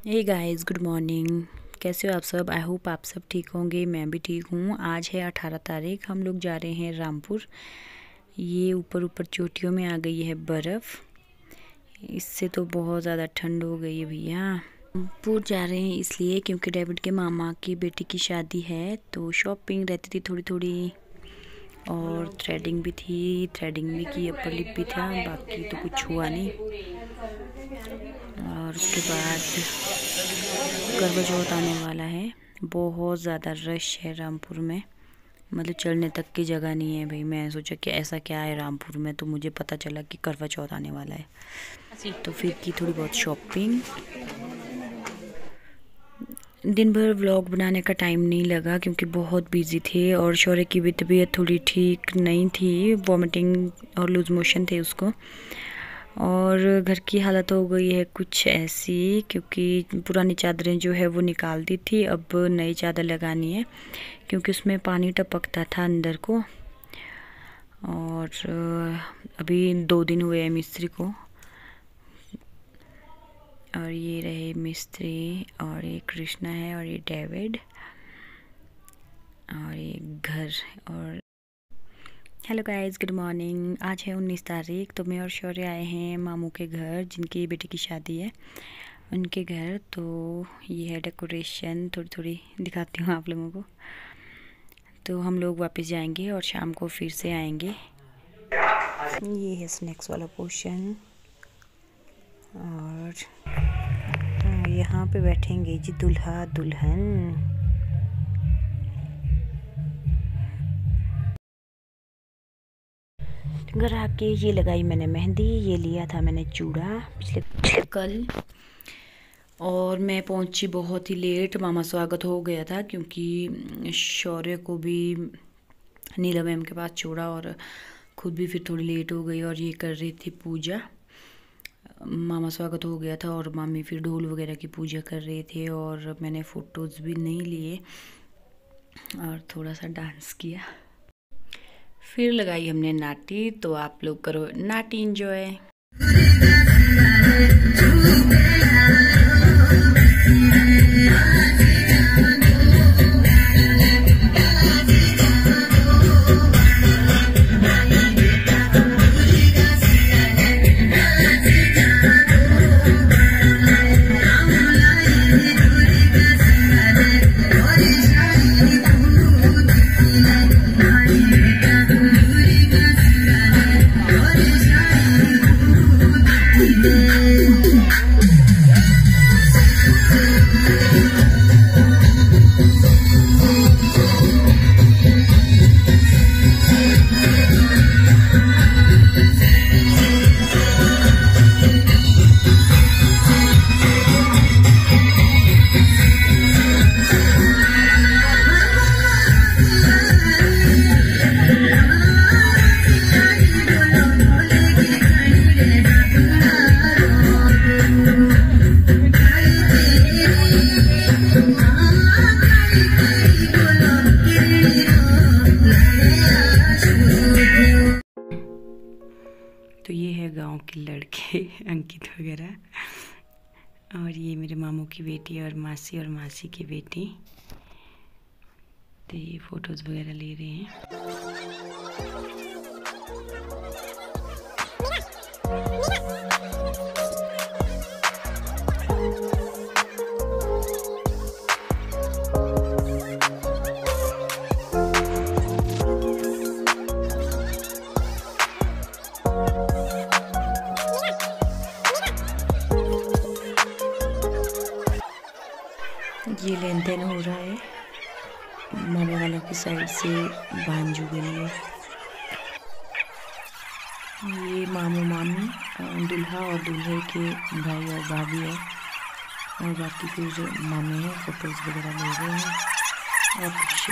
Hey guys, good morning. कैसे हो आप सब? आई होप आप सब ठीक होंगे। मैं भी ठीक हूँ। आज है 18 तारीख। हम लोग जा रहे हैं रामपुर। ये ऊपर ऊपर चोटियों में आ गई है बर्फ़। इससे तो बहुत ज़्यादा ठंड हो गई है भैया। रामपुर जा रहे हैं इसलिए क्योंकि डेविड के मामा की बेटी की शादी है, तो शॉपिंग रहती थी थोड़ी थोड़ी, और थ्रेडिंग भी थी। थ्रेडिंग भी की, अपर लिप भी था, बाकी तो कुछ हुआ नहीं। और उसके बाद करवा चौथ आने वाला है। बहुत ज़्यादा रश है रामपुर में, मतलब चलने तक की जगह नहीं है भाई। मैं सोचा कि ऐसा क्या है रामपुर में, तो मुझे पता चला कि करवा चौथ आने वाला है, तो फिर की थोड़ी बहुत शॉपिंग। दिन भर व्लॉग बनाने का टाइम नहीं लगा क्योंकि बहुत बिजी थे, और शौर्य की भी तबीयत थोड़ी ठीक नहीं थी। वॉमिटिंग और लूज मोशन थे उसको। और घर की हालत हो गई है कुछ ऐसी, क्योंकि पुरानी चादरें जो है वो निकाल दी थी। अब नई चादर लगानी है क्योंकि उसमें पानी टपकता था अंदर को। और अभी 2 दिन हुए हैं मिस्त्री को। और ये रहे मिस्त्री, और ये कृष्णा है, और ये डेविड, और ये घर। और हेलो गाइस, गुड मॉर्निंग। आज है 19 तारीख। तो मैं और शौर्य आए हैं मामू के घर, जिनकी बेटी की शादी है, उनके घर। तो ये है डेकोरेशन, थोड़ी थोड़ी दिखाती हूँ आप लोगों को। तो हम लोग वापस जाएंगे और शाम को फिर से आएंगे। ये है स्नैक्स वाला पोर्शन। और यहाँ पे बैठेंगे जी दूल्हा दुल्हन। घर आके ये लगाई मैंने मेहंदी, ये लिया था मैंने चूड़ा पिछले कल। और मैं पहुंची बहुत ही लेट। मामा स्वागत हो गया था क्योंकि शौर्य को भी नीला मैम के पास छोड़ा, और खुद भी फिर थोड़ी लेट हो गई। और ये कर रही थी पूजा। मामा स्वागत हो गया था और मामी फिर ढोल वगैरह की पूजा कर रहे थे। और मैंने फ़ोटोज़ भी नहीं लिए और थोड़ा सा डांस किया। फिर लगाई हमने नाटी। तो आप लोग करो नाटी एंजॉय। तो ये है गांव के लड़के अंकित वगैरह। और ये मेरे मामू की बेटी और मासी की बेटी। तो ये फ़ोटोज़ वगैरह ले रहे हैं। ये लेन देन हो रहा है मामे वालों की साइड से भांजू के लिए। ये मामू मामी, दूल्हा और दूल्हे के भाई और भाभी है, और बाकी फिर जो मामे हैं फोटोज़ वगैरह ले रहे हैं। और कुछ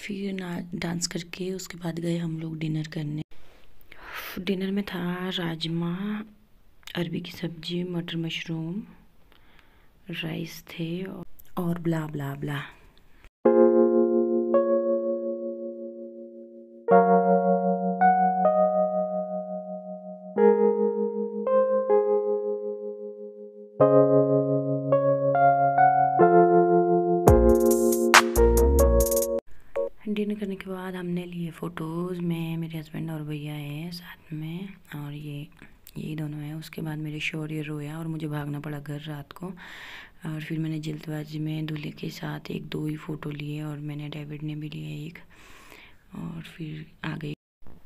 फिर डांस करके उसके बाद गए हम लोग डिनर करने। डिनर में था राजमा, अरबी की सब्जी, मटर मशरूम, राइस थे और ब्ला ब्ला ब्ला। डिनर करने के बाद हमने लिए फ़ोटोज़, मैं, मेरे हस्बैंड और भैया है साथ में, और ये दोनों हैं। उसके बाद मेरे शौर्य रोया और मुझे भागना पड़ा घर रात को। और फिर मैंने जल्दबाजी में दूल्हे के साथ 1-2 ही फ़ोटो लिए और मैंने डेविड ने भी लिया एक, और फिर आ गई।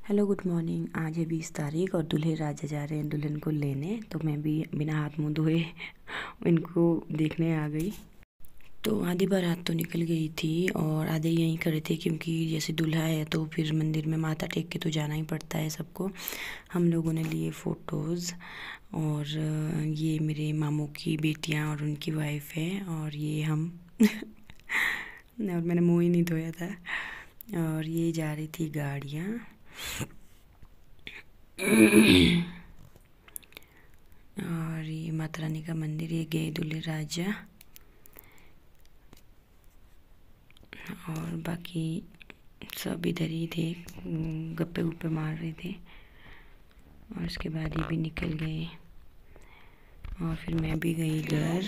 Hello good morning. आज है 20 तारीख और दूल्हे राजा जा रहे हैं दुल्हन को लेने, तो मैं भी बिना हाथ मुँह धोए इनको देखने आ गई। तो आधी बारात तो निकल गई थी और आधे यहीं खड़े थे, क्योंकि जैसे दूल्हा है तो फिर मंदिर में माथा टेक के तो जाना ही पड़ता है सबको। हम लोगों ने लिए फ़ोटोज़, और ये मेरे मामू की बेटियां और उनकी वाइफ है, और ये हम और मैंने मुँह ही नहीं धोया था। और ये जा रही थी गाड़ियाँ। और ये माता रानी का मंदिर, ये गए दूल्हे राजा, और बाकी सब इधर ही थे, गप्पे गुप्पे मार रहे थे। और उसके बाद ये भी निकल गए और फिर मैं भी गई घर।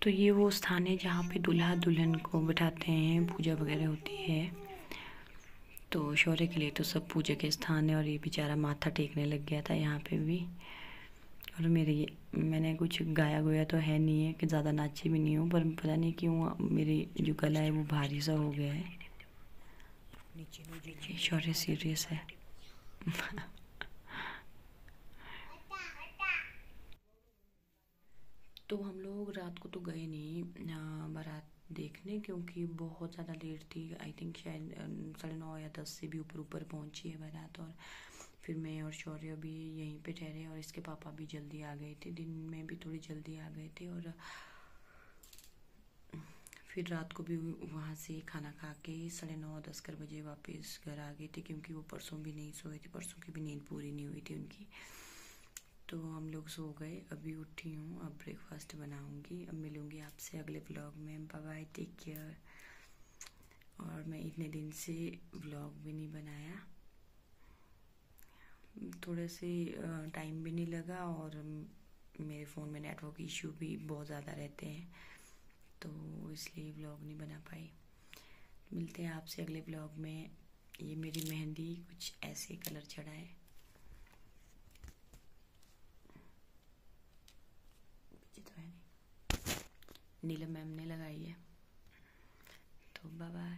तो ये वो स्थान है जहाँ पे दूल्हा दुल्हन को बिठाते हैं, पूजा वगैरह होती है। तो शौर्य के लिए तो सब पूजा के स्थान है, और ये बेचारा माथा टेकने लग गया था यहाँ पे भी। और मैंने कुछ गाया गोया तो है नहीं है कि ज़्यादा नाची भी नहीं हूँ, पर पता नहीं क्यों मेरी जो गला है वो भारी सा हो गया है। शौर्य सीरियस है। तो हम लोग रात को तो गए नहीं बारात देखने, क्योंकि बहुत ज़्यादा लेट थी। आई थिंक शायद 9:30 या 10 से भी ऊपर पहुंची है बारात। और फिर मैं और शौर्य भी यहीं पे ठहरे, और इसके पापा भी जल्दी आ गए थे, दिन में भी थोड़ी जल्दी आ गए थे। और फिर रात को भी वहाँ से खाना खा के 9:30-10 बजे वापस घर आ गए थे, क्योंकि वो परसों भी नहीं सोए थे, परसों की भी नींद पूरी नहीं हुई थी उनकी। तो हम लोग सो गए। अभी उठी हूँ, अब ब्रेकफास्ट बनाऊंगी। अब मिलूंगी आपसे अगले व्लॉग में। Bye bye, take care. और मैं इतने दिन से व्लॉग भी नहीं बनाया, थोड़े से टाइम भी नहीं लगा, और मेरे फ़ोन में नेटवर्क इशू भी बहुत ज़्यादा रहते हैं, तो इसलिए व्लॉग नहीं बना पाई। मिलते हैं आपसे अगले व्लॉग में। ये मेरी मेहंदी कुछ ऐसे कलर चढ़ा है, नीलम मैम ने लगाई है। तो बाय बाय।